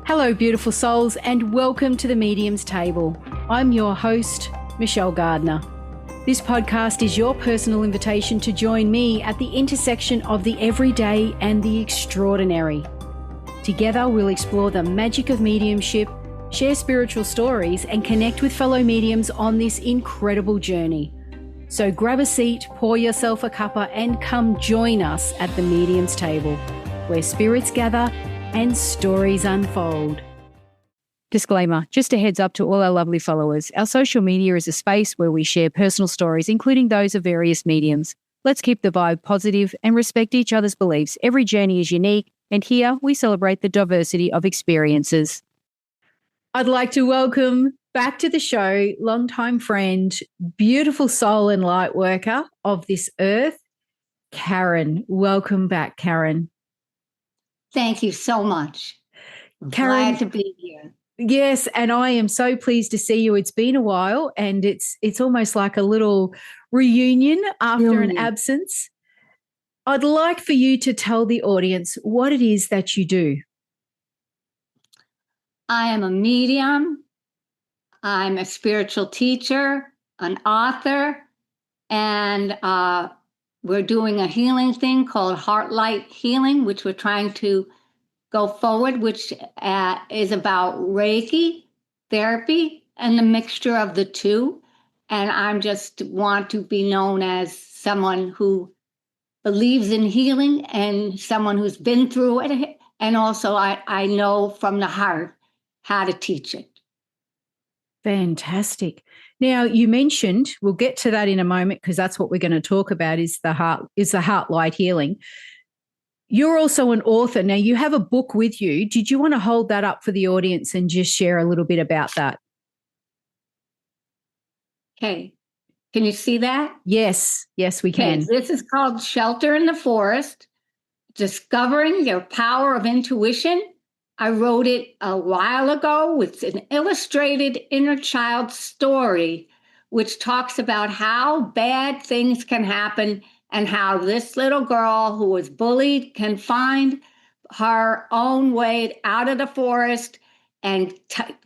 Hello, beautiful souls, and welcome to the Medium's Table. I'm your host, Michelle Gardner. This podcast is your personal invitation to join me at the intersection of the everyday and the extraordinary. Together, we'll explore the magic of mediumship, share spiritual stories, and connect with fellow mediums on this incredible journey. So grab a seat, pour yourself a cuppa, and come join us at the Medium's Table, where spirits gather and stories unfold. Disclaimer, just a heads up to all our lovely followers. Our social media is a space where we share personal stories, including those of various mediums. Let's keep the vibe positive and respect each other's beliefs. Every journey is unique, and here we celebrate the diversity of experiences. I'd like to welcome back to the show, longtime friend, beautiful soul and light worker of this earth, Karen. Welcome back, Karen. Thank you so much. Karen, glad to be here. Yes, and I am so pleased to see you. It's been a while, and it's almost like a little reunion after an absence. I'd like for you to tell the audience what it is that you do. I am a medium. I'm a spiritual teacher, an author, and we're doing a healing thing called Heart Light Healing, which we're trying to go forward, which is about Reiki therapy and the mixture of the two. And I just want to be known as someone who believes in healing and someone who's been through it. And also I know from the heart how to teach it. Fantastic. Now, you mentioned, we'll get to that in a moment because that's what we're going to talk about is the heart light healing. You're also an author. Now, you have a book with you. Did you want to hold that up for the audience and just share a little bit about that? Okay. Can you see that? Yes, we can. Okay. This is called Shelter in the Forest, Discovering Your Power of Intuition. I wrote it a while ago with an illustrated inner child story, which talks about how bad things can happen and how this little girl who was bullied can find her own way out of the forest and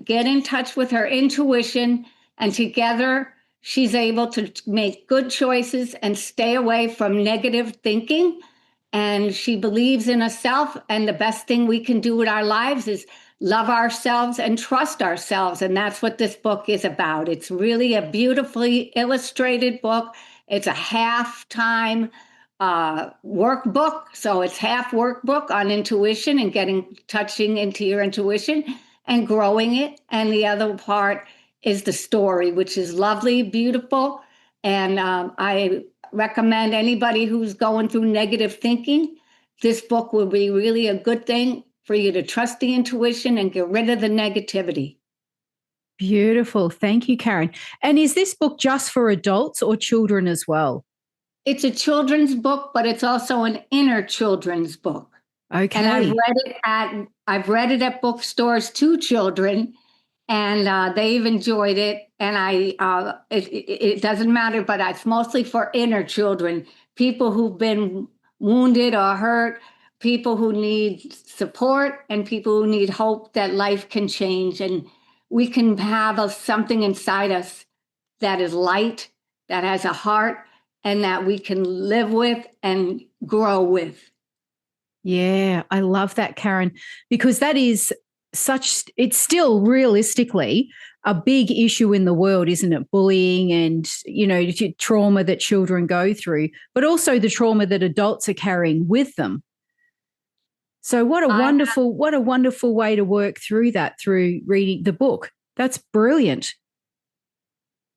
get in touch with her intuition. And together, she's able to make good choices and stay away from negative thinking. And she believes in herself, and the best thing we can do with our lives is love ourselves and trust ourselves. And that's what this book is about. It's really a beautifully illustrated book. It's a half-time workbook. So it's half workbook on intuition and touching into your intuition and growing it. And the other part is the story, which is lovely, beautiful. And I recommend anybody who's going through negative thinking, this book will be really a good thing for you to trust the intuition and get rid of the negativity. Beautiful. Thank you, Karen. And is this book just for adults or children as well? It's a children's book, but it's also an inner children's book. Okay. And I've read it at bookstores to children, and they've enjoyed it. And it doesn't matter, but it's mostly for inner children, people who've been wounded or hurt, people who need support, and people who need hope that life can change. And we can have something inside us that is light, that has a heart, and that we can live with and grow with. Yeah, I love that, Karen, because that is it's still realistically a big issue in the world, isn't it? Bullying and, trauma that children go through, but also the trauma that adults are carrying with them. So what a wonderful way to work through that through reading the book. That's brilliant.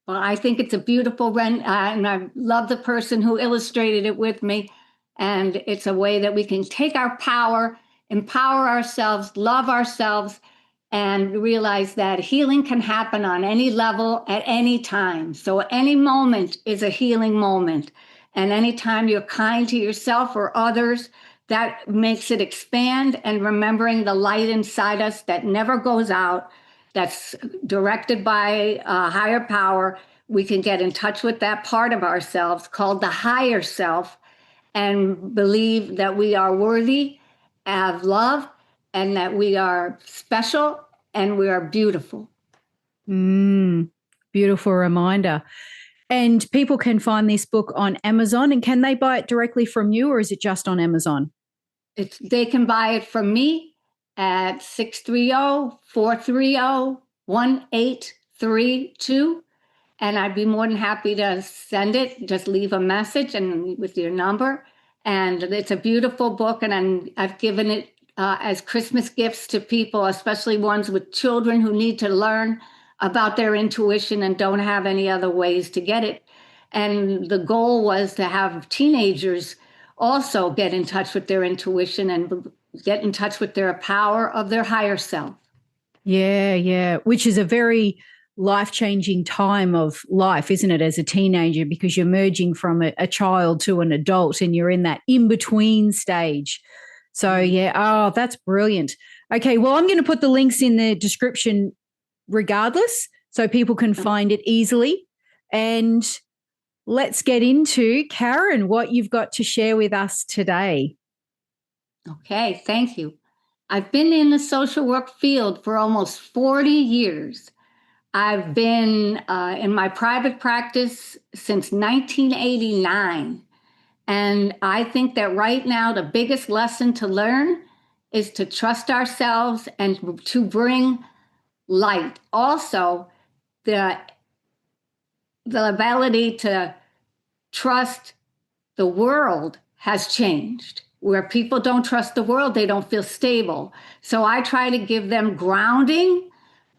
Well, I think it's a beautiful and I love the person who illustrated it with me. And it's a way that we can take our power, empower ourselves, love ourselves, and realize that healing can happen on any level at any time. So any moment is a healing moment. And anytime you're kind to yourself or others, that makes it expand. And remembering the light inside us that never goes out, that's directed by a higher power, we can get in touch with that part of ourselves called the higher self and believe that we are worthy of love and that we are special and we are beautiful. Beautiful reminder. And people can find this book on Amazon. And can they buy it directly from you, or is it just on Amazon? They can buy it from me at 630-430-1832. And I'd be more than happy to send it. Just leave a message and with your number. And it's a beautiful book. And I've given it as Christmas gifts to people, especially ones with children who need to learn about their intuition and don't have any other ways to get it. And the goal was to have teenagers also get in touch with their intuition and get in touch with their power of their higher self. Yeah. Which is a very life-changing time of life, isn't it, as a teenager, because you're merging from a child to an adult and you're in that in-between stage. So, that's brilliant. Okay, well, I'm going to put the links in the description regardless so people can find it easily. And let's get into, Karen, what you've got to share with us today. Okay, thank you. I've been in the social work field for almost 40 years. I've been in my private practice since 1989. And I think that right now, the biggest lesson to learn is to trust ourselves and to bring light. Also, the ability to trust the world has changed. Where people don't trust the world, they don't feel stable. So I try to give them grounding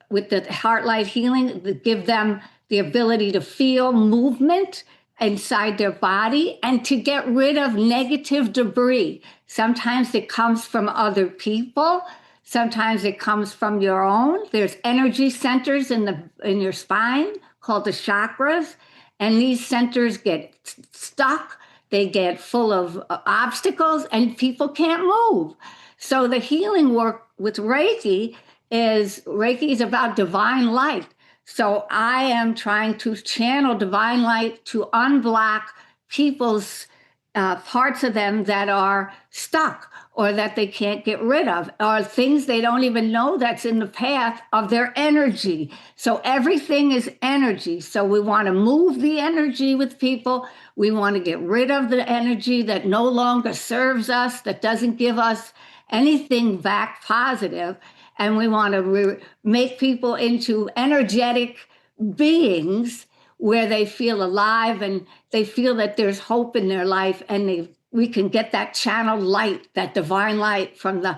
with the heart light healing, to give them the ability to feel movement inside their body and to get rid of negative debris. Sometimes it comes from other people. Sometimes it comes from your own. There's energy centers in your spine called the chakras, and these centers get stuck. They get full of obstacles and people can't move. So the healing work with Reiki is about divine light. So I am trying to channel divine light to unblock people's parts of them that are stuck or that they can't get rid of, or things they don't even know that's in the path of their energy. So everything is energy. So we want to move the energy with people. We want to get rid of the energy that no longer serves us, that doesn't give us anything back positive. And we want to make people into energetic beings where they feel alive and they feel that there's hope in their life, and we can get that channeled light, that divine light from the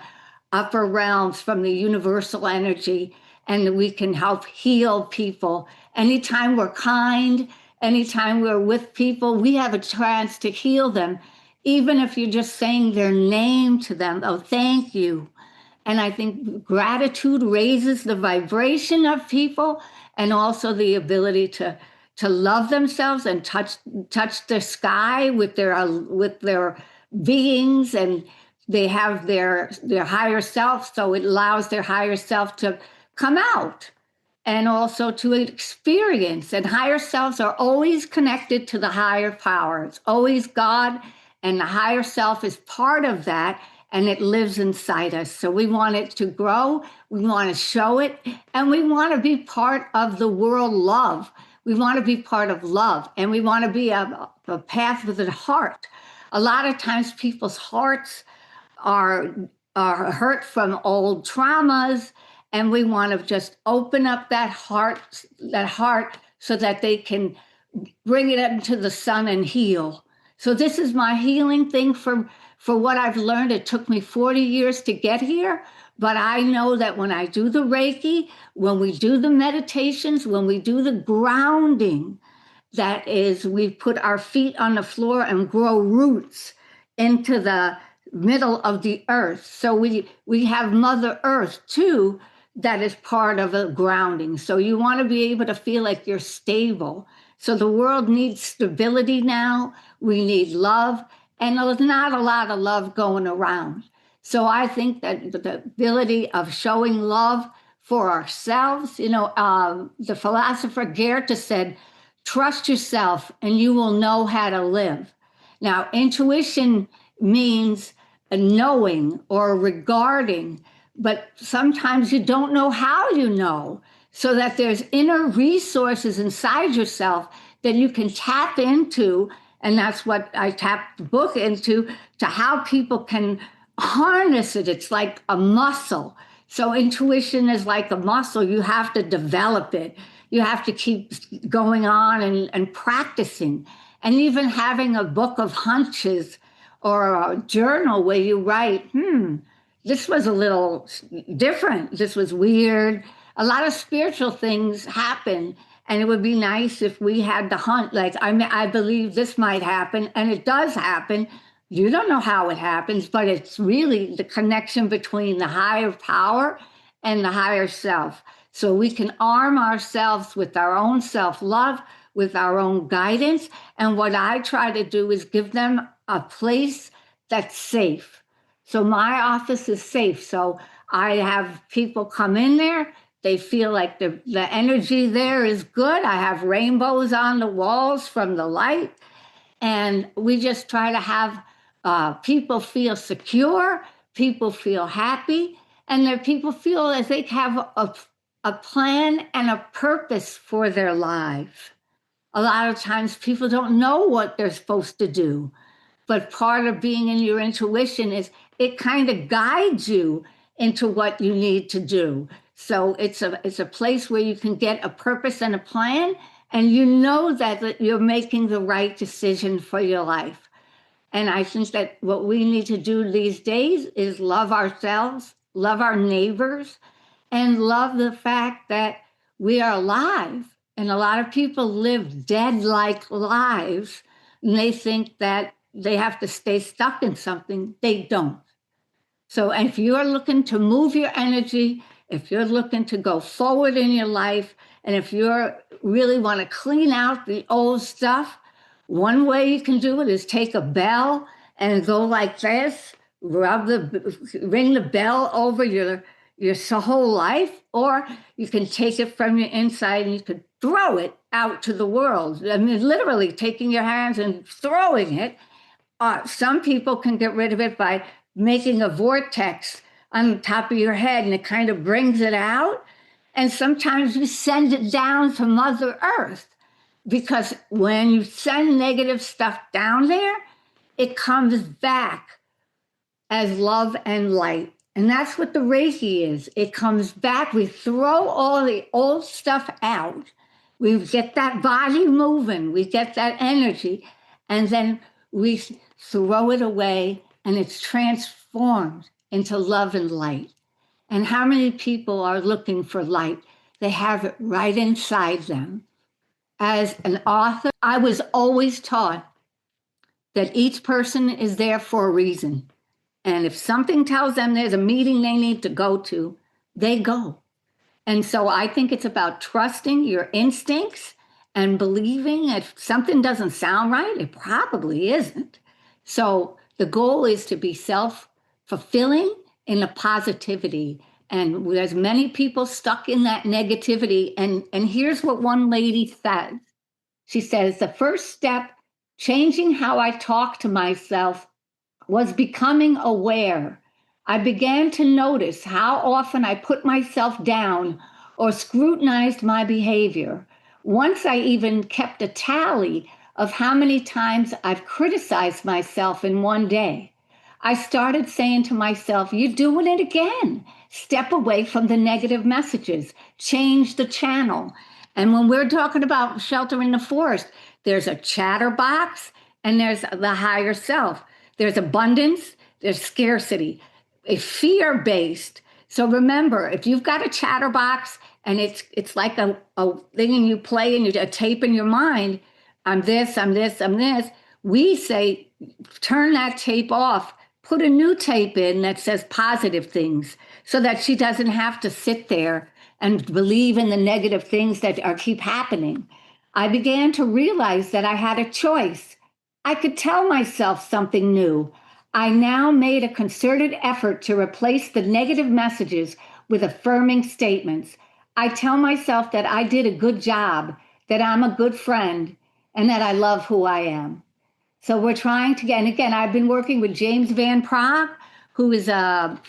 upper realms, from the universal energy, and we can help heal people. Anytime we're kind, anytime we're with people, we have a chance to heal them, even if you're just saying their name to them. Oh, thank you. And I think gratitude raises the vibration of people, and also the ability to love themselves and touch the sky with their beings, and they have their higher self. So it allows their higher self to come out and also to experience. And higher selves are always connected to the higher power. It's always God, and the higher self is part of that. And it lives inside us. So we want it to grow, we want to show it, and we want to be part of the world love. We want to be part of love, and we want to be a path with a heart. A lot of times people's hearts are hurt from old traumas, and we want to just open up that heart so that they can bring it into the sun and heal. So this is my healing thing for what I've learned. It took me 40 years to get here, but I know that when I do the Reiki, when we do the meditations, when we do the grounding, that is, we put our feet on the floor and grow roots into the middle of the earth. So we have Mother Earth too, that is part of a grounding. So you want to be able to feel like you're stable. So the world needs stability now. We need love. And there's not a lot of love going around. So I think that the ability of showing love for ourselves, the philosopher Goethe said, trust yourself and you will know how to live. Now, intuition means a knowing or regarding, but sometimes you don't know how you know. So that there's inner resources inside yourself that you can tap into. And that's what I tapped the book into, to how people can harness it. It's like a muscle. So intuition is like a muscle. You have to develop it. You have to keep going on and practicing. And even having a book of hunches or a journal where you write, this was a little different. This was weird. A lot of spiritual things happen. And it would be nice if we had the hunt. Like, I believe this might happen, and it does happen. You don't know how it happens, but it's really the connection between the higher power and the higher self. So we can arm ourselves with our own self-love, with our own guidance. And what I try to do is give them a place that's safe. So my office is safe. So I have people come in there. They feel like the energy there is good. I have rainbows on the walls from the light. And we just try to have people feel secure, people feel happy, and that people feel as they have a plan and a purpose for their life. A lot of times people don't know what they're supposed to do. But part of being in your intuition is it kind of guides you into what you need to do. So it's a place where you can get a purpose and a plan, and you know that you're making the right decision for your life. And I think that what we need to do these days is love ourselves, love our neighbors, and love the fact that we are alive. And a lot of people live dead-like lives, and they think that they have to stay stuck in something. They don't. So if you're looking to move your energy, if you're looking to go forward in your life, and if you really want to clean out the old stuff, one way you can do it is take a bell and go like this, ring the bell over your whole life, or you can take it from your inside and you could throw it out to the world. I mean, literally taking your hands and throwing it. Some people can get rid of it by making a vortex on the top of your head, and it kind of brings it out. And sometimes you send it down to Mother Earth, because when you send negative stuff down there, it comes back as love and light. And that's what the Reiki is. It comes back. We throw all the old stuff out. We get that body moving. We get that energy. And then we throw it away, and it's transformed into love and light. And how many people are looking for light? They have it right inside them. As an author, I was always taught that each person is there for a reason. And if something tells them there's a meeting they need to go to, they go. And so I think it's about trusting your instincts and believing if something doesn't sound right, it probably isn't. So the goal is to be self-fulfilling in the positivity. And there's many people stuck in that negativity. And here's what one lady says. She says, the first step, changing how I talk to myself, was becoming aware. I began to notice how often I put myself down or scrutinized my behavior. Once I even kept a tally of how many times I've criticized myself in one day. I started saying to myself, you're doing it again. Step away from the negative messages. Change the channel. And when we're talking about shelter in the forest, there's a chatterbox and there's the higher self. There's abundance, there's scarcity, it's fear-based. So remember, if you've got a chatterbox and it's like a thing and you play and a tape in your mind, I'm this, I'm this, I'm this, we say, turn that tape off, put a new tape in that says positive things so that she doesn't have to sit there and believe in the negative things that keep happening. I began to realize that I had a choice. I could tell myself something new. I now made a concerted effort to replace the negative messages with affirming statements. I tell myself that I did a good job, that I'm a good friend, and that I love who I am. So we're trying to get, and again, I've been working with James Van Praagh, who is a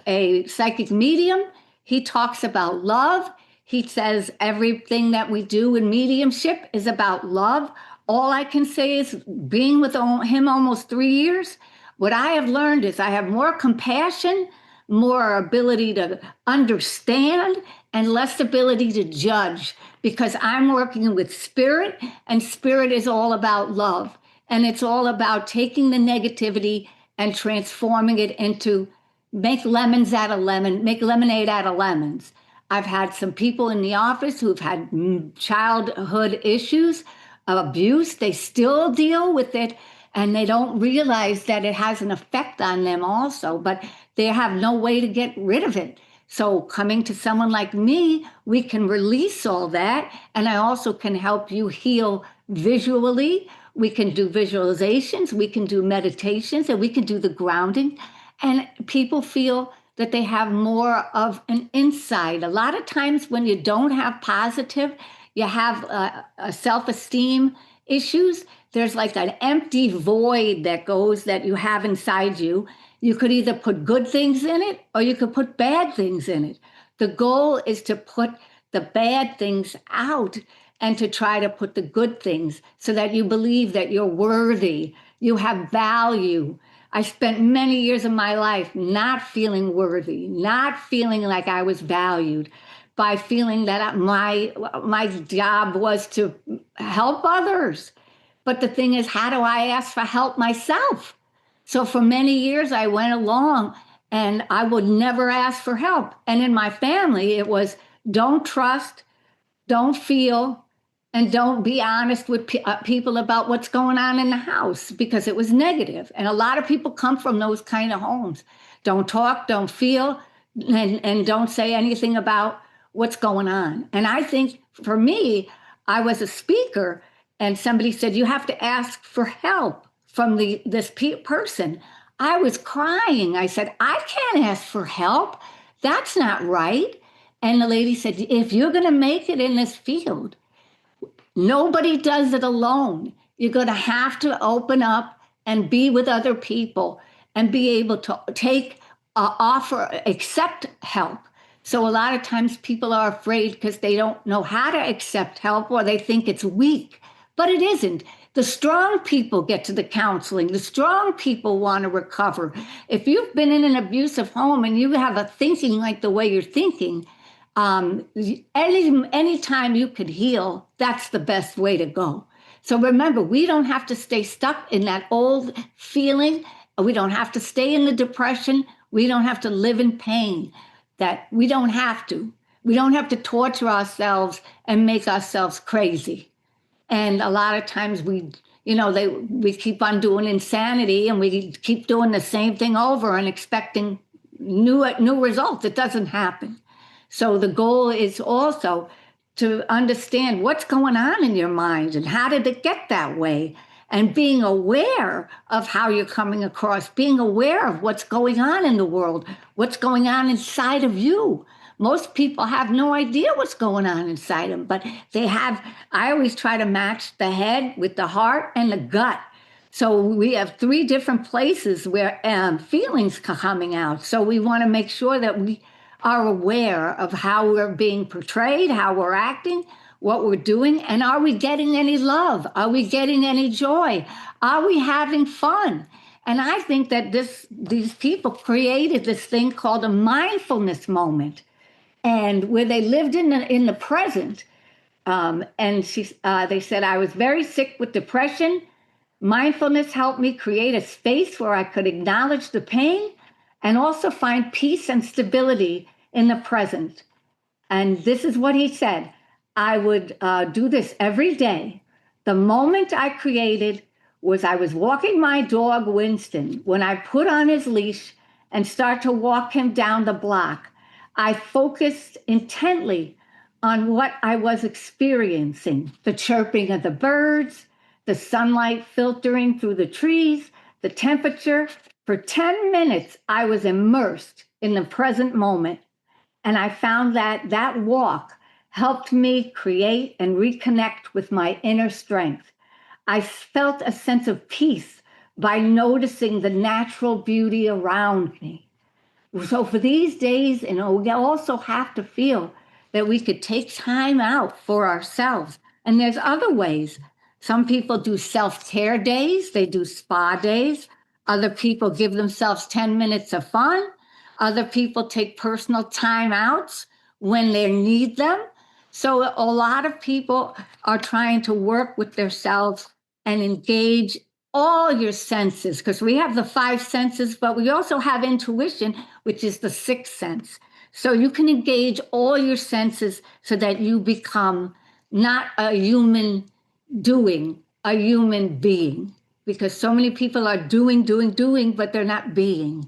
a psychic medium. He talks about love. He says everything that we do in mediumship is about love. All I can say is being with him almost 3 years, what I have learned is I have more compassion, more ability to understand, and less ability to judge because I'm working with spirit, and spirit is all about love. And it's all about taking the negativity and transforming it into make lemonade out of lemons. I've had some people in the office who've had childhood issues, abuse. They still deal with it, and they don't realize that it has an effect on them also, but they have no way to get rid of it. So coming to someone like me, we can release all that, and I also can help you heal visually. We can do visualizations, we can do meditations, and we can do the grounding. And people feel that they have more of an insight. A lot of times when you don't have positive, you have a self-esteem issues, there's like an empty void that you have inside you. You could either put good things in it or you could put bad things in it. The goal is to put the bad things out and to try to put the good things so that you believe that you're worthy, you have value. I spent many years of my life not feeling worthy, not feeling like I was valued, by feeling that my job was to help others. But the thing is, how do I ask for help myself? So for many years, I went along and I would never ask for help. And in my family, it was don't trust, don't feel, and don't be honest with people about what's going on in the house because it was negative. And a lot of people come from those kind of homes. Don't talk, don't feel, and don't say anything about what's going on. And I think for me, I was a speaker and somebody said, you have to ask for help from this person. I was crying. I said, I can't ask for help. That's not right. And the lady said, if you're going to make it in this field, nobody does it alone. You're going to have to open up and be with other people and be able to accept help. So a lot of times people are afraid because they don't know how to accept help or they think it's weak, but it isn't. The strong people get to the counseling. The strong people want to recover. If you've been in an abusive home and you have a thinking like the way you're thinking, any time you could heal, that's the best way to go. So remember, we don't have to stay stuck in that old feeling. We don't have to stay in the depression. We don't have to live in pain. That we don't have to. We don't have to torture ourselves and make ourselves crazy. And a lot of times we keep on doing insanity and we keep doing the same thing over and expecting new results. It doesn't happen. So the goal is also to understand what's going on in your mind and how did it get that way, and being aware of how you're coming across, being aware of what's going on in the world, what's going on inside of you. Most people have no idea what's going on inside them, but I always try to match the head with the heart and the gut. So we have 3 different places where feelings are coming out. So we want to make sure that we are aware of how we're being portrayed, how we're acting, what we're doing, and are we getting any love? Are we getting any joy? Are we having fun? And I think that these people created this thing called a mindfulness moment, and where they lived in the present. And they said, I was very sick with depression. Mindfulness helped me create a space where I could acknowledge the pain and also find peace and stability in the present. And this is what he said. I would do this every day. The moment I created was I was walking my dog, Winston, when I put on his leash and start to walk him down the block. I focused intently on what I was experiencing, the chirping of the birds, the sunlight filtering through the trees, the temperature. For 10 minutes, I was immersed in the present moment. And I found that walk helped me create and reconnect with my inner strength. I felt a sense of peace by noticing the natural beauty around me. So for these days, we also have to feel that we could take time out for ourselves. And there's other ways. Some people do self-care days, they do spa days. Other people give themselves 10 minutes of fun. Other people take personal time outs when they need them. So a lot of people are trying to work with themselves and engage all your senses, because we have the five senses, but we also have intuition, which is the sixth sense. So you can engage all your senses so that you become not a human doing, a human being, because so many people are doing, but they're not being.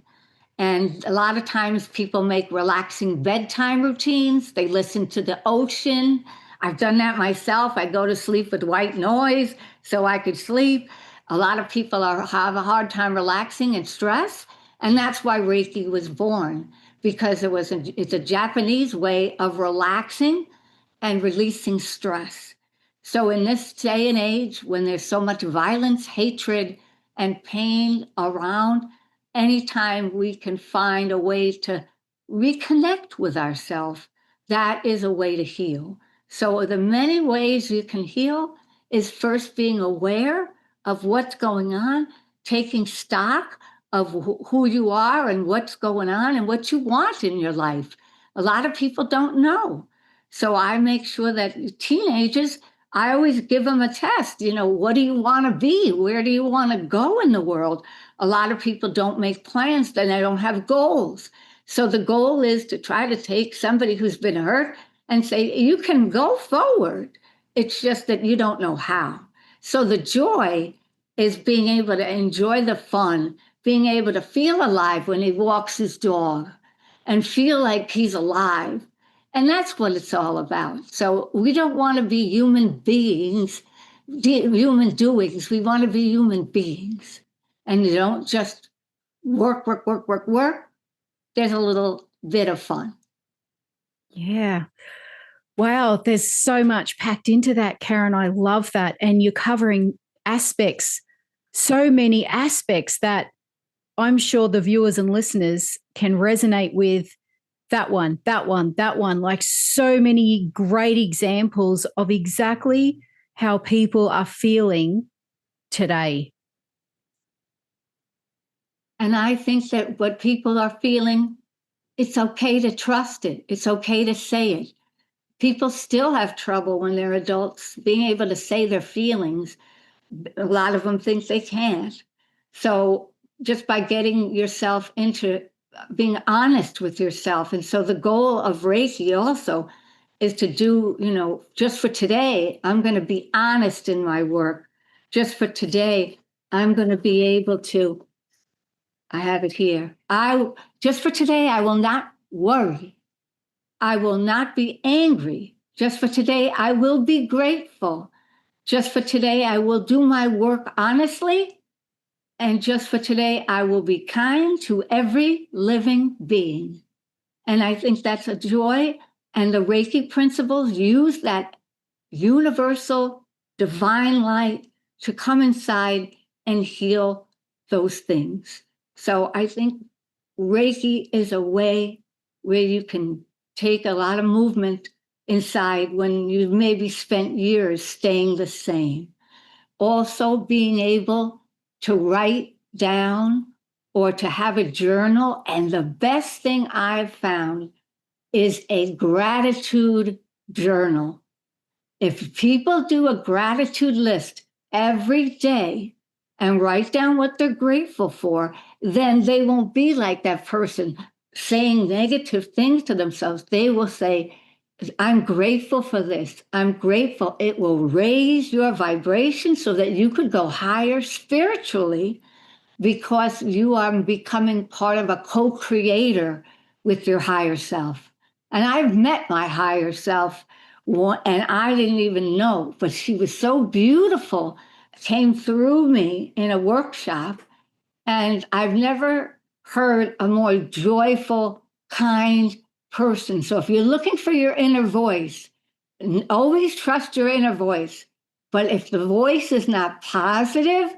And a lot of times people make relaxing bedtime routines. They listen to the ocean. I've done that myself. I go to sleep with white noise so I could sleep. A lot of people have a hard time relaxing and stress. And that's why Reiki was born, because it's a Japanese way of relaxing and releasing stress. So in this day and age, when there's so much violence, hatred, and pain around, anytime we can find a way to reconnect with ourselves, that is a way to heal. So the many ways you can heal is first being aware of what's going on, taking stock of who you are and what's going on and what you want in your life. A lot of people don't know. So I make sure that teenagers, I always give them a test. What do you want to be? Where do you want to go in the world? A lot of people don't make plans, then they don't have goals. So the goal is to try to take somebody who's been hurt and say, you can go forward. It's just that you don't know how. So the joy is being able to enjoy the fun, being able to feel alive when he walks his dog and feel like he's alive. And that's what it's all about. So we don't want to be human beings, human doings. We want to be human beings. And you don't just work. There's a little bit of fun. Yeah. Wow. There's so much packed into that, Karen. I love that. And you're covering aspects, so many aspects that I'm sure the viewers and listeners can resonate with. That one, like so many great examples of exactly how people are feeling today. And I think that what people are feeling, it's okay to trust it. It's okay to say it. People still have trouble when they're adults being able to say their feelings. A lot of them think they can't. So just by getting yourself into being honest with yourself. And so the goal of Reiki also is to do, just for today, I'm going to be honest in my work. Just for today, I'm going to be able to, I have it here. Just for today, I will not worry. I will not be angry. Just for today, I will be grateful. Just for today, I will do my work honestly. And just for today, I will be kind to every living being. And I think that's a joy. And the Reiki principles use that universal divine light to come inside and heal those things. So I think Reiki is a way where you can take a lot of movement inside when you've maybe spent years staying the same. Also being able to write down or to have a journal. And the best thing I've found is a gratitude journal. If people do a gratitude list every day and write down what they're grateful for, then they won't be like that person saying negative things to themselves. They will say, I'm grateful for this. I'm grateful. It will raise your vibration so that you could go higher spiritually, because you are becoming part of a co-creator with your higher self. And I've met my higher self, and I didn't even know, but she was so beautiful, came through me in a workshop, and I've never heard a more joyful, kind person. So if you're looking for your inner voice, always trust your inner voice. But if the voice is not positive,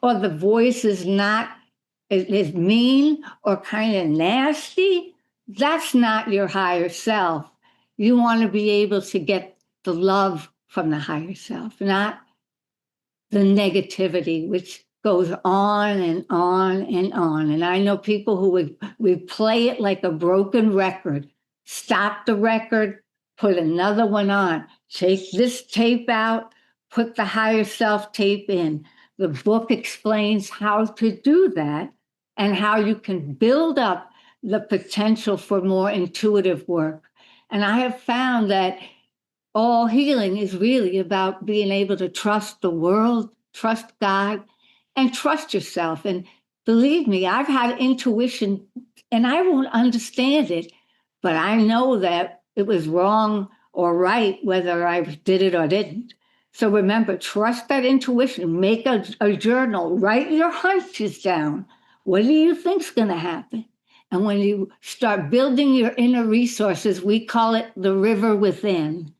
or the voice is not is mean or kind of nasty, that's not your higher self. You want to be able to get the love from the higher self, not the negativity, which goes on and on and on. And I know people who would play it like a broken record, stop the record, put another one on, take this tape out, put the higher self tape in. The book explains how to do that and how you can build up the potential for more intuitive work. And I have found that all healing is really about being able to trust the world, trust God, and trust yourself. And believe me, I've had intuition and I won't understand it, but I know that it was wrong or right, whether I did it or didn't. So remember, trust that intuition, make a journal, write your hunches down. What do you think's going to happen? And when you start building your inner resources, we call it the river within.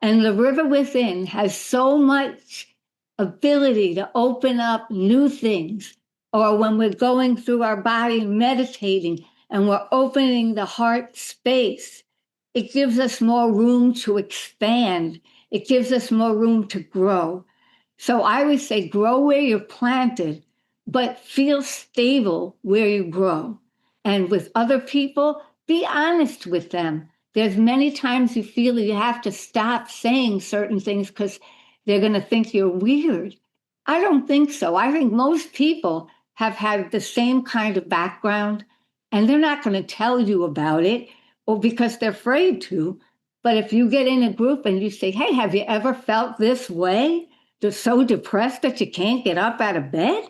And the river within has so much ability to open up new things. Or when we're going through our body meditating and we're opening the heart space, it gives us more room to expand. It gives us more room to grow. So I would say grow where you're planted, but feel stable where you grow. And with other people, be honest with them. There's many times you feel that you have to stop saying certain things because they're going to think you're weird. I don't think so. I think most people have had the same kind of background, and they're not going to tell you about it or because they're afraid to. But if you get in a group and you say, hey, have you ever felt this way? They're so depressed that you can't get up out of bed?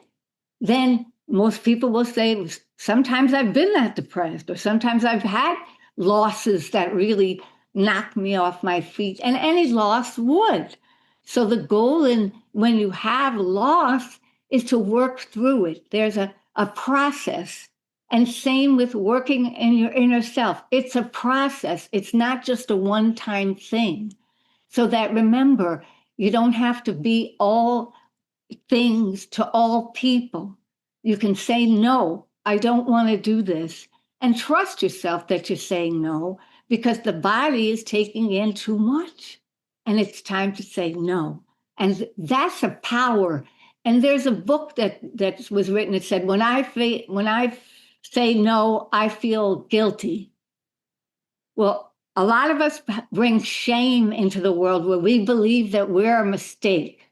Then most people will say, sometimes I've been that depressed, or sometimes I've had losses that really knocked me off my feet, and any loss would. So the goal when you have loss is to work through it. There's a process. And same with working in your inner self. It's a process. It's not just a one-time thing. So that remember, you don't have to be all things to all people. You can say, no, I don't want to do this. And trust yourself that you're saying no, because the body is taking in too much. And it's time to say no. And that's a power. And there's a book that was written that said, when I say no, I feel guilty. Well, a lot of us bring shame into the world where we believe that we're a mistake.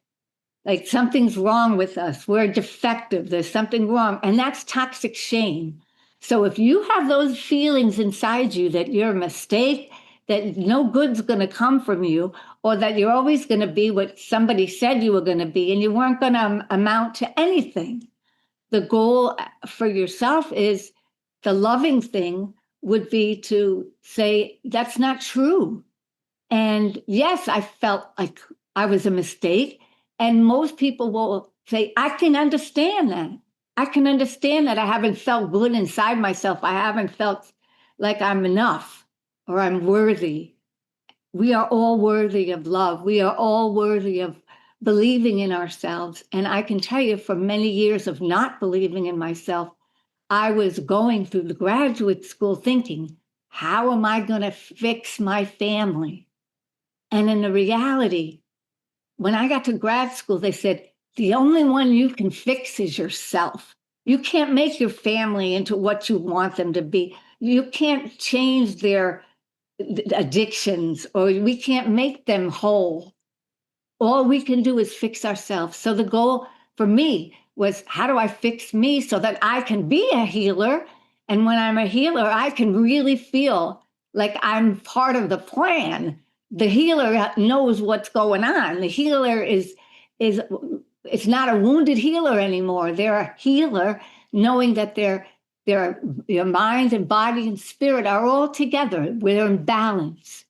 Like something's wrong with us. We're defective. There's something wrong. And that's toxic shame. So if you have those feelings inside you that you're a mistake, that no good's going to come from you, or that you're always going to be what somebody said you were going to be, and you weren't going to amount to anything, the goal for yourself is the loving thing would be to say, that's not true. And yes, I felt like I was a mistake. And most people will say, I can understand that. I can understand that I haven't felt good inside myself. I haven't felt like I'm enough or I'm worthy. We are all worthy of love. We are all worthy of believing in ourselves. And I can tell you, for many years of not believing in myself, I was going through the graduate school thinking, how am I going to fix my family? And in the reality, when I got to grad school, they said, the only one you can fix is yourself. You can't make your family into what you want them to be. You can't change their addictions, or we can't make them whole. All we can do is fix ourselves. So the goal for me was, how do I fix me so that I can be a healer? And when I'm a healer, I can really feel like I'm part of the plan. The healer knows what's going on. The healer is it's not a wounded healer anymore. They're a healer knowing that their mind and body and spirit are all together. We're in balance.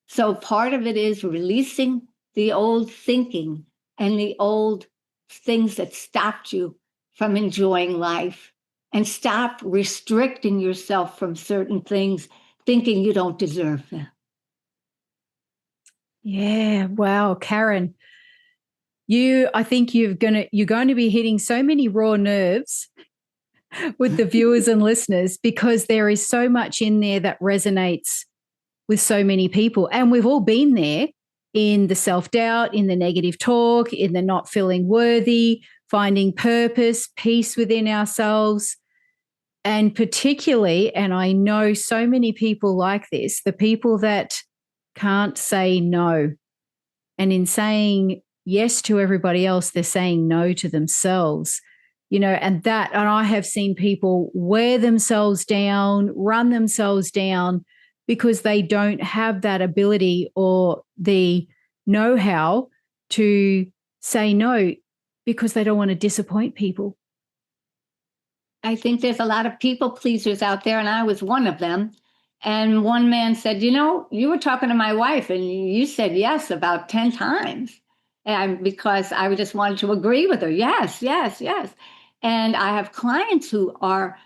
So part of it is releasing the old thinking and the old things that stopped you from enjoying life, and stop restricting yourself from certain things, thinking you don't deserve them. Yeah, wow, Karen, I think you're going to be hitting so many raw nerves with the viewers and listeners, because there is so much in there that resonates with so many people. And we've all been there, in the self-doubt, in the negative talk, in the not feeling worthy, finding purpose, peace within ourselves. And particularly, and I know so many people like this, the people that can't say no. And in saying yes to everybody else, they're saying no to themselves. And I have seen people wear themselves down, run themselves down, because they don't have that ability or the know-how to say no, because they don't want to disappoint people. I think there's a lot of people pleasers out there, and I was one of them. And one man said, you were talking to my wife and you said yes about 10 times. And because I just wanted to agree with her. Yes, yes, yes. And I have clients who are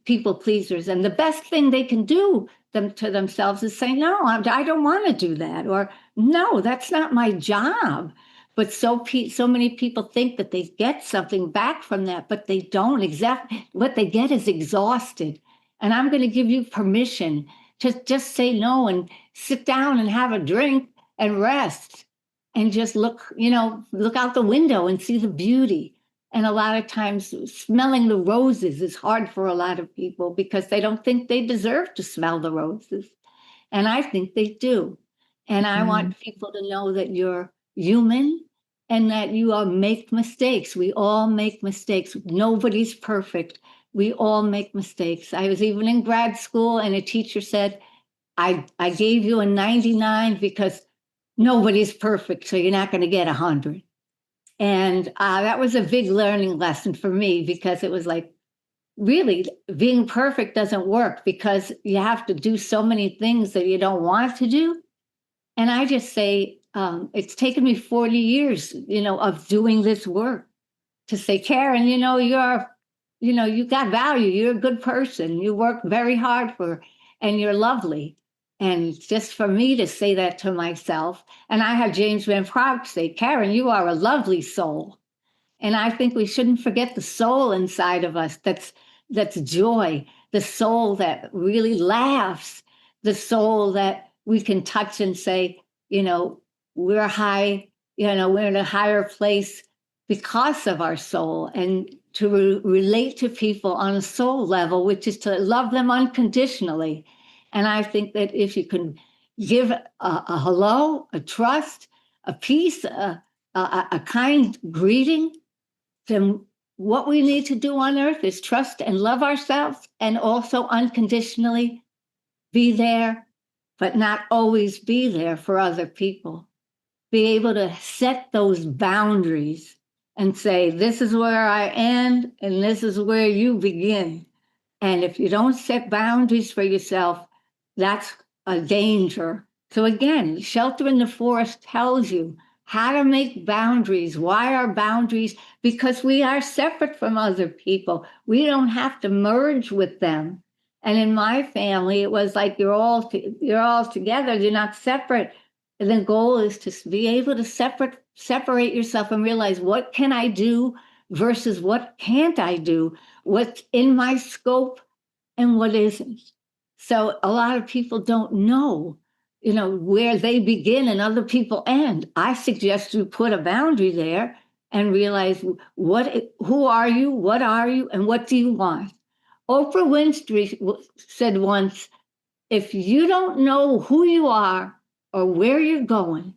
people pleasers. And the best thing they can do to themselves is say, no, I don't want to do that. Or no, that's not my job. But so many people think that they get something back from that, but they don't. Exactly what they get is exhausted. And I'm going to give you permission to just say no and sit down and have a drink and rest and just look out the window and see the beauty. And a lot of times smelling the roses is hard for a lot of people because they don't think they deserve to smell the roses. And I think they do. And I want people to know that you're human and that you all make mistakes. We all make mistakes. Nobody's perfect. We all make mistakes. I was even in grad school and a teacher said, I gave you a 99 because nobody's perfect, so you're not going to get 100. And that was a big learning lesson for me, because it was like, really, being perfect doesn't work, because you have to do so many things that you don't want to do. And I just say, it's taken me 40 years, of doing this work to say, Karen, you got value. You're a good person. You work very hard and you're lovely. And just for me to say that to myself, and I have James Van Praagh say, Karen, you are a lovely soul. And I think we shouldn't forget the soul inside of us. That's joy, the soul that really laughs, the soul that we can touch and say, we're high, we're in a higher place because of our soul, and to relate to people on a soul level, which is to love them unconditionally. And I think that if you can give a hello, a trust, a peace, a kind greeting, then what we need to do on earth is trust and love ourselves, and also unconditionally be there, but not always be there for other people. Be able to set those boundaries and say, this is where I end and this is where you begin. And if you don't set boundaries for yourself, that's a danger. So again, Shelter in the Forest tells you how to make boundaries. Why are boundaries? Because we are separate from other people. We don't have to merge with them. And in my family, it was like you're all together. You're not separate. And the goal is to be able to separate yourself and realize, what can I do versus what can't I do? What's in my scope and what isn't. So a lot of people don't know, where they begin and other people end. I suggest you put a boundary there and realize who are you, what are you, and what do you want? Oprah Winfrey said once, if you don't know who you are or where you're going,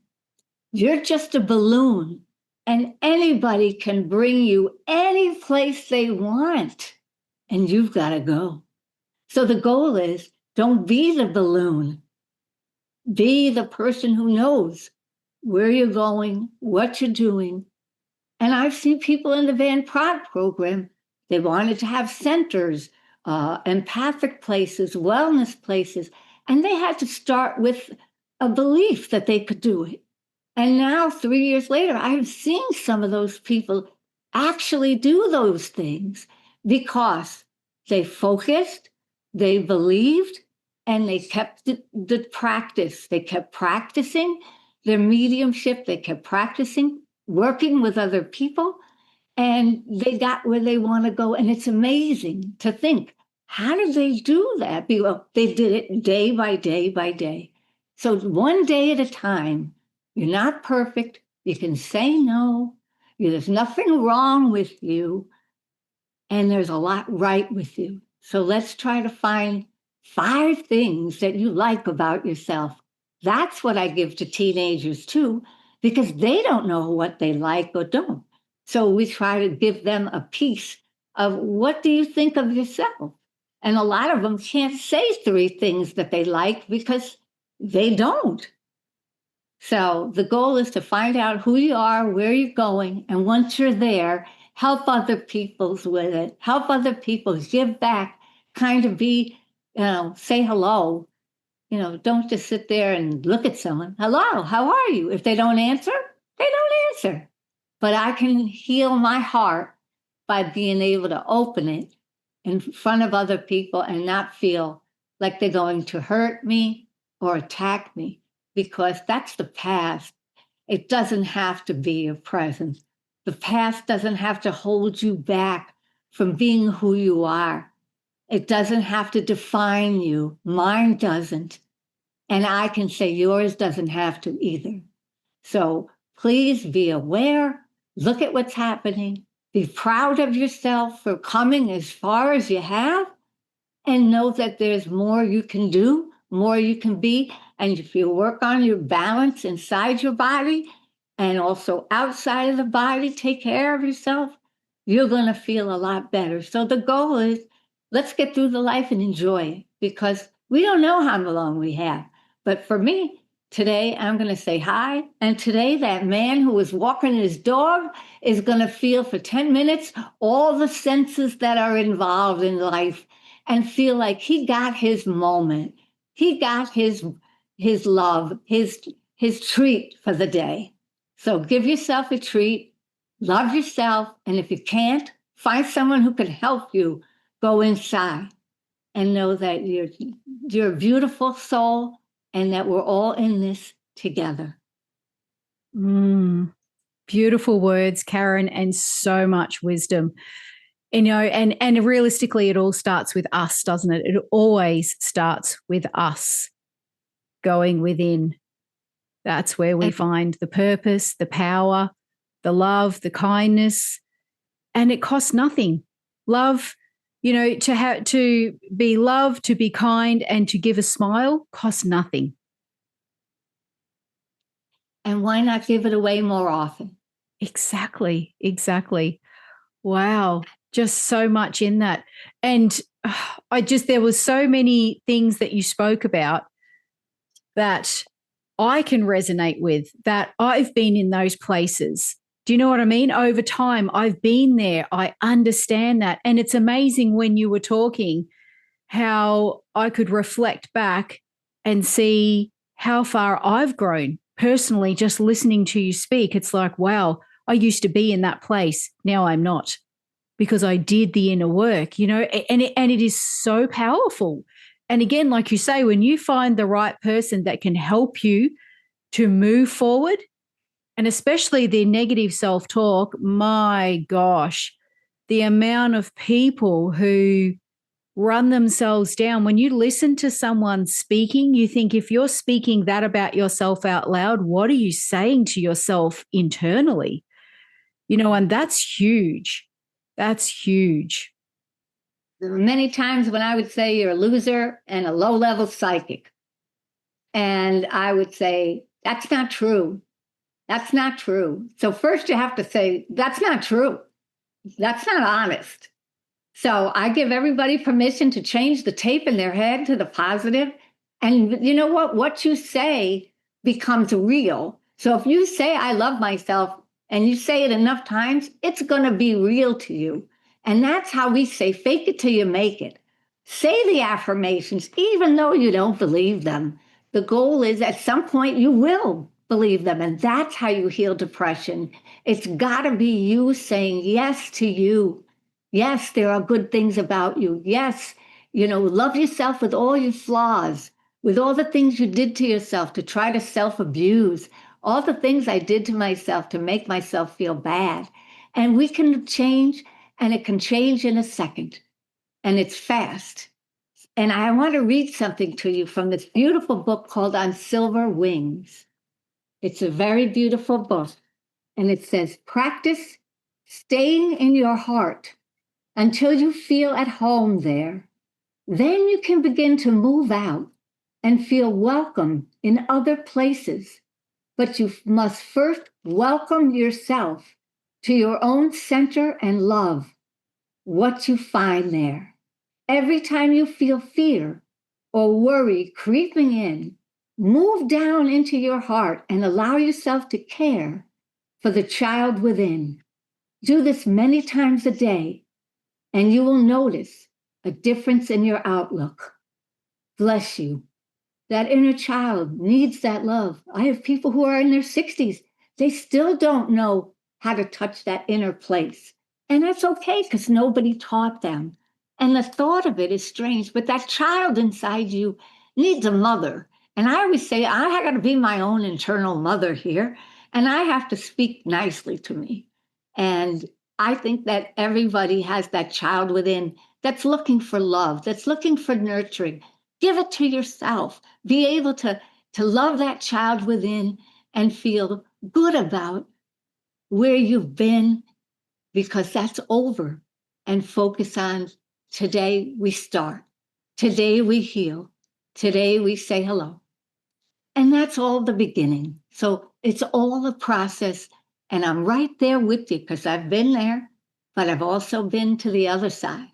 you're just a balloon, and anybody can bring you any place they want, and you've got to go. So the goal is, don't be the balloon. Be the person who knows where you're going, what you're doing. And I've seen people in the Van Praagh program, they wanted to have centers, empathic places, wellness places, and they had to start with a belief that they could do it. And now, 3 years later, I'm seeing some of those people actually do those things because they focused, they believed, and they kept the practice. They kept practicing their mediumship. They kept practicing working with other people. and they got where they want to go. And it's amazing to think, how did they do that? Well, they did it day by day by day. So one day at a time. You're not perfect. You can say no. There's nothing wrong with you. And there's a lot right with you. So let's try to find 5 things that you like about yourself. That's what I give to teenagers too, because they don't know what they like or don't. So we try to give them a piece of, what do you think of yourself? And a lot of them can't say 3 things that they like because they don't. So the goal is to find out who you are, where you're going, and once you're there, help other people with it. Help other people, give back, kind of be, say hello. Don't just sit there and look at someone. Hello, how are you? If they don't answer, they don't answer. But I can heal my heart by being able to open it in front of other people and not feel like they're going to hurt me or attack me, because that's the past. It doesn't have to be your present. The past doesn't have to hold you back from being who you are. It doesn't have to define you. Mine doesn't. And I can say yours doesn't have to either. So please be aware, look at what's happening, be proud of yourself for coming as far as you have, and know that there's more you can do, more you can be. And if you work on your balance inside your body and also outside of the body, take care of yourself, you're going to feel a lot better. So the goal is, let's get through the life and enjoy it, because we don't know how long we have. But for me, today I'm going to say hi. And today that man who was walking his dog is going to feel for 10 minutes all the senses that are involved in life and feel like he got his moment. He got his love, his treat for the day. So give yourself a treat, love yourself, and if you can't, find someone who can help you go inside and know that you're a beautiful soul and that we're all in this together. Beautiful words, Karen, and so much wisdom. And realistically, it all starts with us, doesn't it? It always starts with us going within. That's where we find the purpose, the power, the love, the kindness, and it costs nothing. Love, to be loved, to be kind, and to give a smile costs nothing. And why not give it away more often? Exactly. Wow. Just so much in that. And there was so many things that you spoke about that I can resonate with, that I've been in those places. Do you know what I mean? Over time, I've been there. I understand that. And it's amazing when you were talking how I could reflect back and see how far I've grown personally, just listening to you speak. It's like, wow, I used to be in that place. Now I'm not, because I did the inner work, and it is so powerful. And again, like you say, when you find the right person that can help you to move forward, and especially the negative self-talk, my gosh, the amount of people who run themselves down. When you listen to someone speaking, you think, if you're speaking that about yourself out loud, what are you saying to yourself internally? And that's huge. That's huge. There were many times when I would say you're a loser and a low-level psychic. And I would say, that's not true. That's not true. So first you have to say, that's not true. That's not honest. So I give everybody permission to change the tape in their head to the positive. And you know what? What you say becomes real. So if you say, I love myself, and you say it enough times, it's going to be real to you. And that's how we say, fake it till you make it. Say the affirmations, even though you don't believe them. The goal is at some point you will believe them. And that's how you heal depression. It's got to be you saying yes to you. Yes, there are good things about you. Yes, love yourself with all your flaws, with all the things you did to yourself to try to self-abuse, all the things I did to myself to make myself feel bad. And we can change, and it can change in a second. And it's fast. And I want to read something to you from this beautiful book called On Silver Wings. It's a very beautiful book. And it says, practice staying in your heart until you feel at home there. Then you can begin to move out and feel welcome in other places. But you must first welcome yourself to your own center and love what you find there. Every time you feel fear or worry creeping in, move down into your heart and allow yourself to care for the child within. Do this many times a day, and you will notice a difference in your outlook. Bless you. That inner child needs that love. I have people who are in their 60s. They still don't know how to touch that inner place. And that's okay because nobody taught them. And the thought of it is strange, but that child inside you needs a mother. And I always say, I got to be my own internal mother here. And I have to speak nicely to me. And I think that everybody has that child within that's looking for love, that's looking for nurturing. Give it to yourself. Be able to love that child within and feel good about where you've been, because that's over. And focus on today we start. Today we heal. Today we say hello. And that's all the beginning. So it's all a process. And I'm right there with you because I've been there, but I've also been to the other side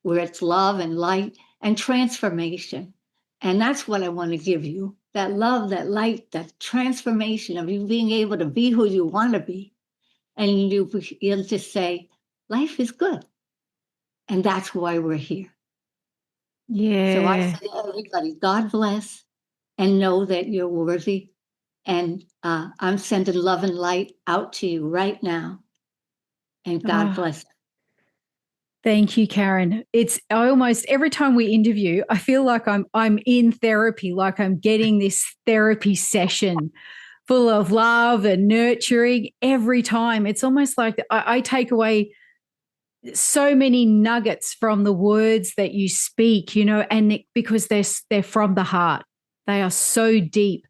where it's love and light and transformation. And that's what I want to give you, that love, that light, that transformation of you being able to be who you want to be. And you'll just say, life is good. And that's why we're here. Yeah. So I say to everybody, God bless, and know that you're worthy. And I'm sending love and light out to you right now. And God bless. Thank you, Karen. I almost every time we interview, I feel like I'm in therapy, like I'm getting this therapy session full of love and nurturing every time. It's almost like I take away so many nuggets from the words that you speak, and because they're from the heart. They are so deep.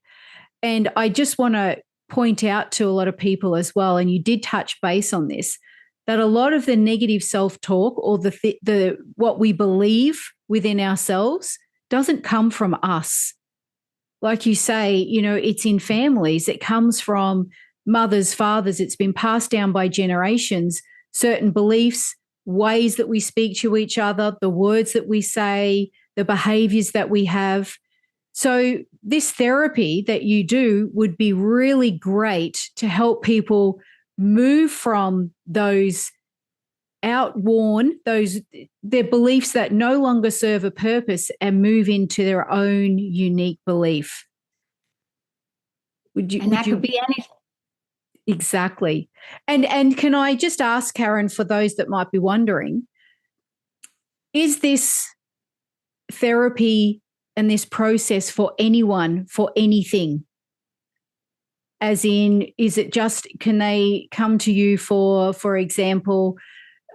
And I just want to point out to a lot of people as well, and you did touch base on this, that a lot of the negative self-talk or the what we believe within ourselves doesn't come from us. Like you say, it's in families. It comes from mothers, fathers. It's been passed down by generations, certain beliefs, ways that we speak to each other, the words that we say, the behaviors that we have. So this therapy that you do would be really great to help people move from those outworn, their beliefs that no longer serve a purpose, and move into their own unique belief. Could be anything. Exactly. And can I just ask, Karen, for those that might be wondering, is this therapy and this process for anyone, for anything? As in, is it just, can they come to you for example,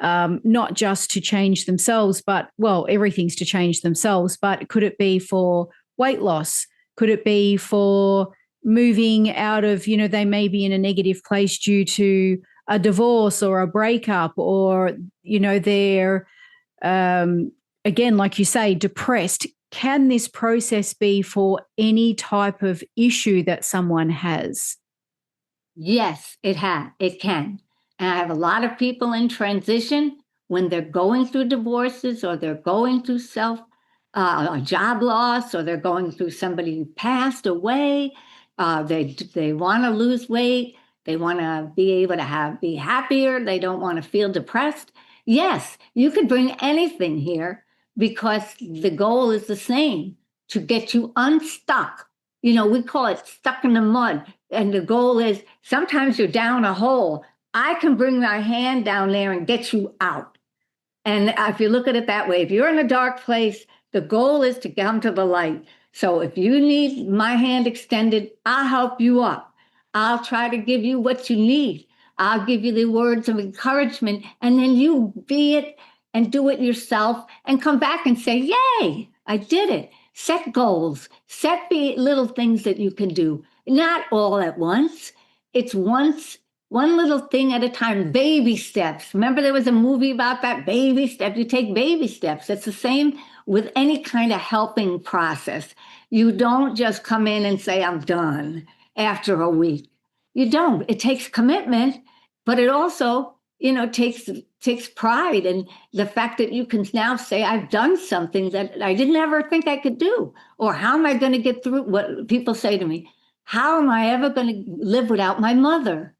not just to change themselves, but, well, everything's to change themselves, but could it be for weight loss? Could it be for moving out of, they may be in a negative place due to a divorce or a breakup, or, they're, again, like you say, depressed. Can this process be for any type of issue that someone has? Yes, it can. And I have a lot of people in transition when they're going through divorces, or they're going through a job loss, or they're going through somebody who passed away. They want to lose weight. They want to be able to be happier. They don't want to feel depressed. Yes, you could bring anything here because the goal is the same, to get you unstuck. We call it stuck in the mud. And the goal is, sometimes you're down a hole. I can bring my hand down there and get you out. And if you look at it that way, if you're in a dark place, the goal is to come to the light. So if you need my hand extended, I'll help you up. I'll try to give you what you need. I'll give you the words of encouragement, and then you be it and do it yourself and come back and say, yay, I did it. Set goals, set the little things that you can do, not all at once. It's one little thing at a time, baby steps. Remember there was a movie about that, baby steps. You take baby steps. It's the same with any kind of helping process. You don't just come in and say, I'm done after a week. You don't. It takes commitment, but it also, takes pride in the fact that you can now say, I've done something that I didn't ever think I could do. Or how am I going to get through what people say to me? How am I ever going to live without my mother?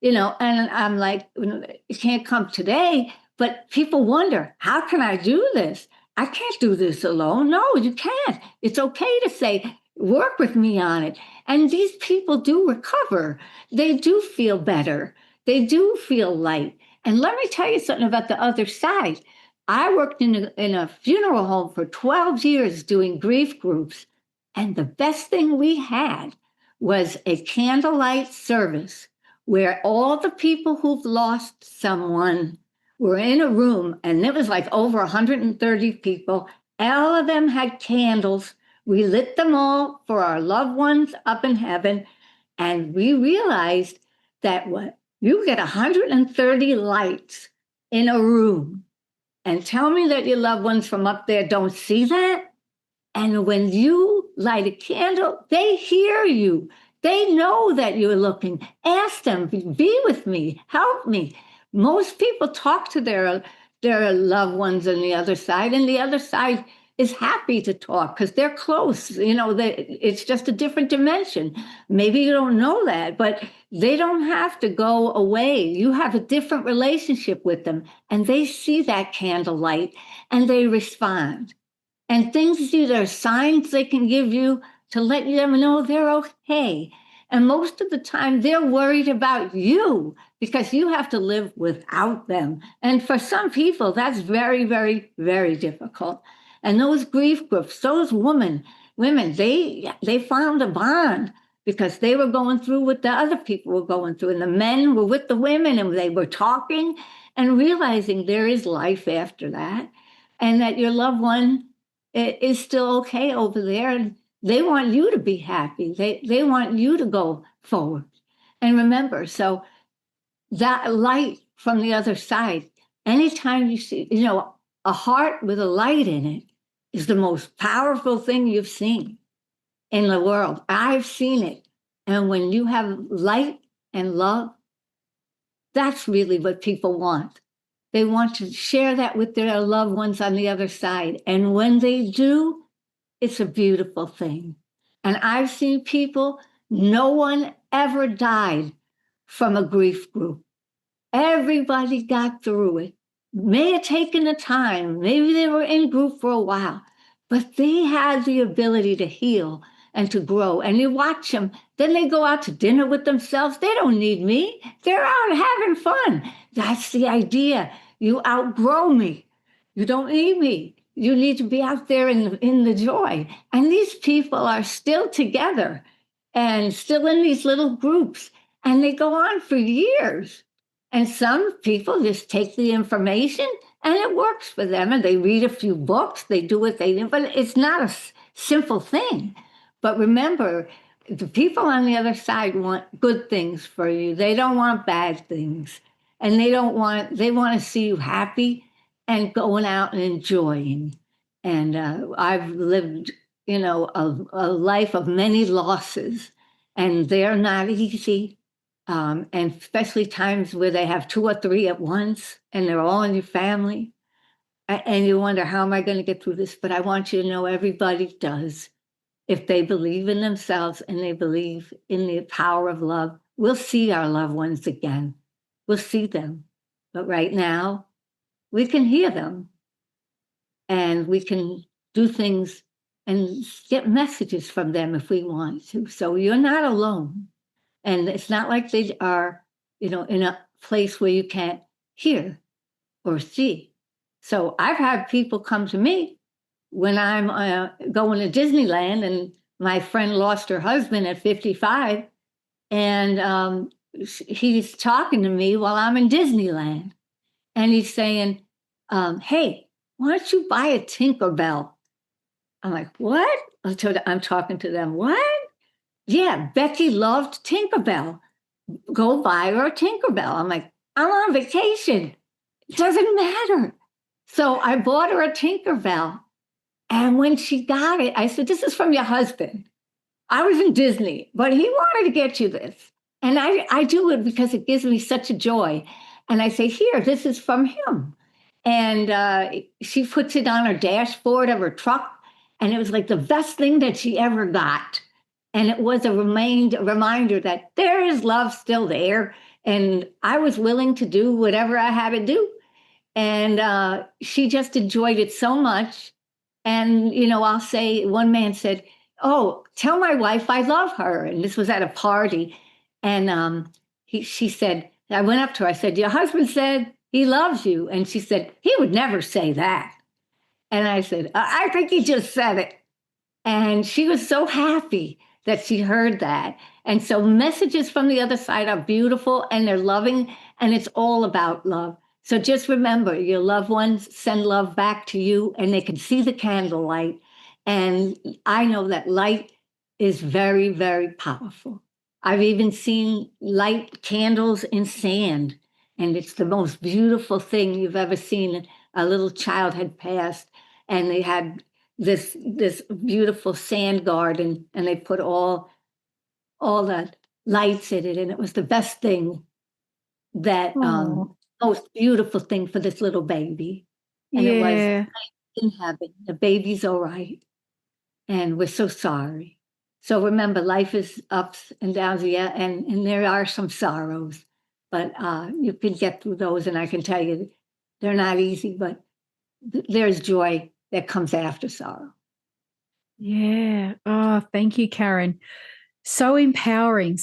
And I'm like, it can't come today, but people wonder, how can I do this? I can't do this alone. No, you can't. It's okay to say, work with me on it. And these people do recover. They do feel better. They do feel light. And let me tell you something about the other side. I worked in a funeral home for 12 years doing grief groups. And the best thing we had was a candlelight service where all the people who've lost someone were in a room, and it was like over 130 people. All of them had candles. We lit them all for our loved ones up in heaven. And we realized that you get 130 lights in a room. And tell me that your loved ones from up there don't see that? And when you light a candle, they hear you. They know that you're looking. Ask them, be with me, help me. Most people talk to their loved ones on the other side, and the other side is happy to talk because they're close. It's just a different dimension. Maybe you don't know that, but they don't have to go away. You have a different relationship with them, and they see that candlelight, and they respond. And things, these are signs they can give you to let them know they're okay. And most of the time, they're worried about you because you have to live without them. And for some people, that's very, very, very difficult. And those grief groups, those women, they found a bond because they were going through what the other people were going through. And the men were with the women, and they were talking and realizing there is life after that, and that your loved one is still okay over there. And they want you to be happy. They want you to go forward. And remember, so that light from the other side, anytime you see, a heart with a light in it is the most powerful thing you've seen in the world. I've seen it. And when you have light and love, that's really what people want. They want to share that with their loved ones on the other side. And when they do, it's a beautiful thing. And I've seen people, no one ever died from a grief group. Everybody got through it. May have taken a time. Maybe they were in group for a while, but they had the ability to heal and to grow. And you watch them, then they go out to dinner with themselves. They don't need me. They're out having fun. That's the idea. You outgrow me. You don't need me. You need to be out there in the joy. And these people are still together and still in these little groups. And they go on for years. And some people just take the information and it works for them. And they read a few books. They do what they do. But it's not a simple thing. But remember, the people on the other side want good things for you. They don't want bad things. And they want to see you happy and going out and enjoying. And I've lived, a life of many losses, and they're not easy. And especially times where they have 2 or 3 at once, and they're all in your family. And you wonder, how am I going to get through this? But I want you to know everybody does. If they believe in themselves and they believe in the power of love, we'll see our loved ones again. We'll see them. But right now, we can hear them. And we can do things and get messages from them if we want to. So you're not alone. And it's not like they are, in a place where you can't hear or see. So I've had people come to me when I'm going to Disneyland, and my friend lost her husband at 55. And he's talking to me while I'm in Disneyland. And he's saying, hey, why don't you buy a Tinkerbell? I'm like, what? I'm talking to them. What? Yeah, Becky loved Tinkerbell. Go buy her a Tinkerbell. I'm like, I'm on vacation. It doesn't matter. So I bought her a Tinkerbell. And when she got it, I said, this is from your husband. I was in Disney, but he wanted to get you this. And I do it because it gives me such a joy. And I say, here, this is from him. And she puts it on her dashboard of her truck. And it was like the best thing that she ever got. And it was a reminder that there is love still there. And I was willing to do whatever I had to do. And she just enjoyed it so much. And, I'll say, one man said, oh, tell my wife I love her. And this was at a party. And she said, I went up to her, I said, your husband said he loves you. And she said, he would never say that. And I said, I think he just said it. And she was so happy that she heard that. And so messages from the other side are beautiful and they're loving, and it's all about love. So just remember, your loved ones send love back to you, and they can see the candlelight. And I know that light is very, very powerful. I've even seen light candles in sand, and it's the most beautiful thing you've ever seen. A little child had passed, and they had this beautiful sand garden, and they put all the lights in it, and it was the best thing, that most beautiful thing for this little baby. And it was in heaven. The baby's all right, and we're so sorry. So remember, life is ups and downs, yeah, and there are some sorrows, but you can get through those, and I can tell you they're not easy, but there's joy that comes after sorrow. Yeah. Oh, thank you, Karen. So empowering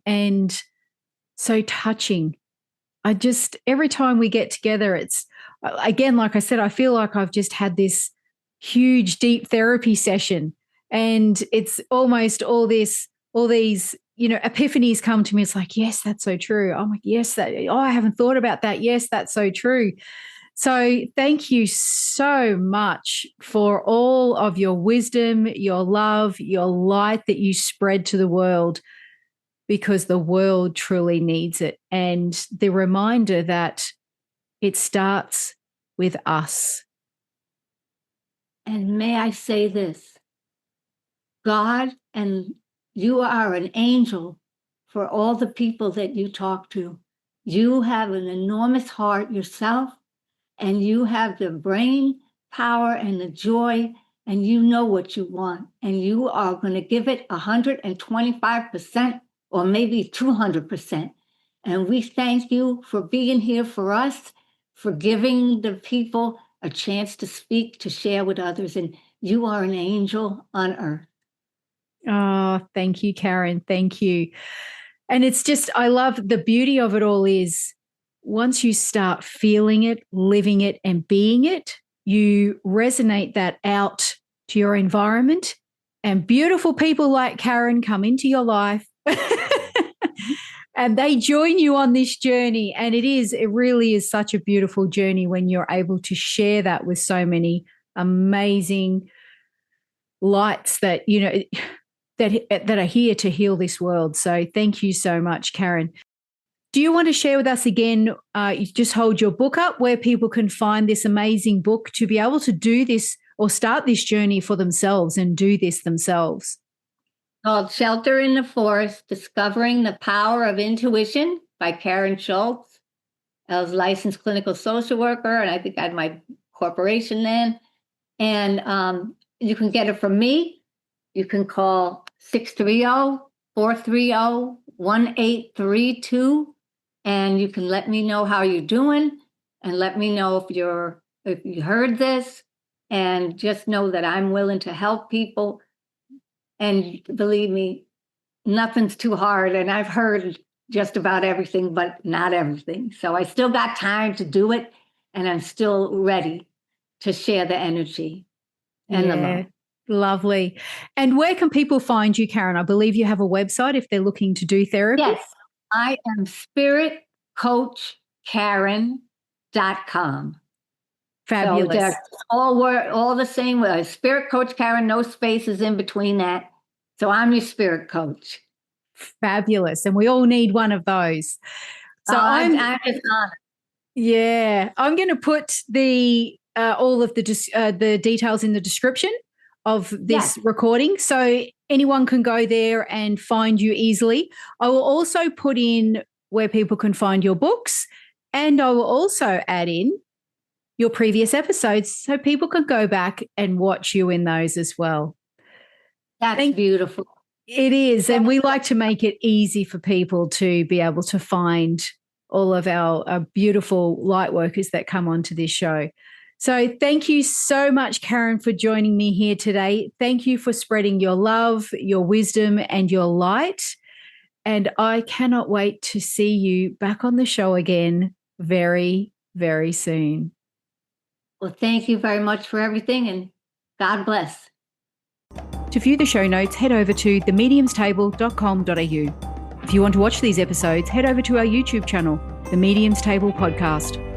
and so touching. Every time we get together, it's, again, like I said, I feel like I've just had this huge, deep therapy session, and it's almost all these, epiphanies come to me. It's like, yes, that's so true. I'm like, yes, I haven't thought about that. Yes, that's so true. So thank you so much for all of your wisdom, your love, your light that you spread to the world, because the world truly needs it. And the reminder that it starts with us. And may I say this, God, and you are an angel for all the people that you talk to. You have an enormous heart yourself, and you have the brain power and the joy, and you know what you want, and you are going to give it 125% or maybe 200%. And we thank you for being here for us, for giving the people a chance to speak, to share with others. And you are an angel on earth. Oh, thank you, Karen. Thank you. And it's just, I love the beauty of it all is once you start feeling it, living it, and being it, you resonate that out to your environment, and beautiful people like Karen come into your life and they join you on this journey. And it really is such a beautiful journey when you're able to share that with so many amazing lights that, that are here to heal this world. So thank you so much, Karen. Do you want to share with us again, you just hold your book up, where people can find this amazing book to be able to do this or start this journey for themselves and do this themselves? Called Shelter in the Forest, Discovering the Power of Intuition by Karen Schultz. I was a licensed clinical social worker, and I think I had my corporation then. And you can get it from me. You can call 630-430-1832, and you can let me know how you're doing, and let me know if you heard this, and just know that I'm willing to help people. And believe me, nothing's too hard. And I've heard just about everything, but not everything. So I still got time to do it, and I'm still ready to share the energy and the love. Lovely. And where can people find you, Karen? I believe you have a website if they're looking to do therapy. Yes. I am spiritcoachkaren.com. Fabulous. So they're all the same. Spirit Coach Karen, no spaces in between that. So I'm your spirit coach. Fabulous. And we all need one of those. So I'm just honored. Yeah, I'm going to put the all of the details in the description of this recording, so anyone can go there and find you easily. I will also put in where people can find your books, and I will also add in your previous episodes so people can go back and watch you in those as well. That's beautiful. It is, and we like to make it easy for people to be able to find all of our beautiful light workers that come onto this show. So thank you so much, Karen, for joining me here today. Thank you for spreading your love, your wisdom, and your light. And I cannot wait to see you back on the show again very, very soon. Well, thank you very much for everything, and God bless. To view the show notes, head over to themediumstable.com.au. If you want to watch these episodes, head over to our YouTube channel, The Medium's Table Podcast.